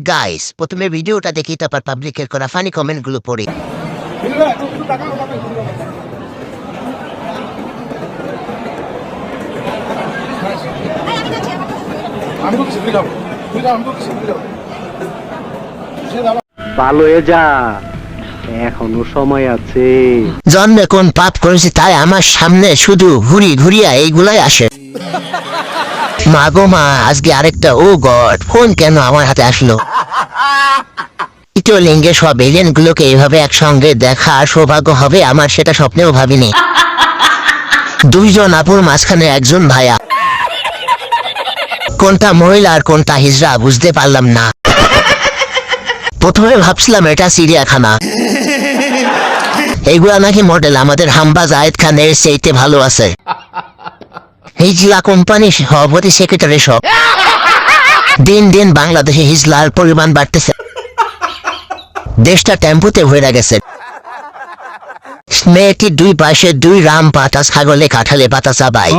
Guys প্রথমে ভিডিওটা দেখি তারপর পাবলিকের করা ফানি কমেন্ট গুলো পড়ি। ভালো হয়ে যা, এখনো সময় আছে। জন্মে কোন পাপ করেছি তাই আমার সামনে শুধু ঘুরিয়া এইগুলাই আসে। মা গো মা, আজকে আরেকটা ও গড ফোন কেন আমার হাতে আসলো? তৃতীয় লিঙ্গে সব এলিয়েন গুলোকে এইভাবে একসঙ্গে দেখা সৌভাগ্য হবে আমার, সেটা স্বপ্নেও ভাবিনি। দুইজন আপুর মাঝখানে একজন ভাইয়া, কোনটা মহিলা আর কোনটা হিজড়া বুঝতে পারলাম না। প্রথমে ভাবছিলাম এটা চিড়িয়াখানা, এইগুলা নাকি মডেল আমাদের হাম্বা জায়েদ খানের সেইতে ভালো আছে। হিজলা কোম্পানি সভাপতি সেক্রেটারি সব। দিন দিন বাংলাদেশে হিজলার পরিমাণ বাড়তেছে, দেশটা টেম্পুতে ভরে গেছে। মেয়েটি দুই পাশে দুই রাম পাতা ছাগলে কাঁঠালে পাতা চাবাই।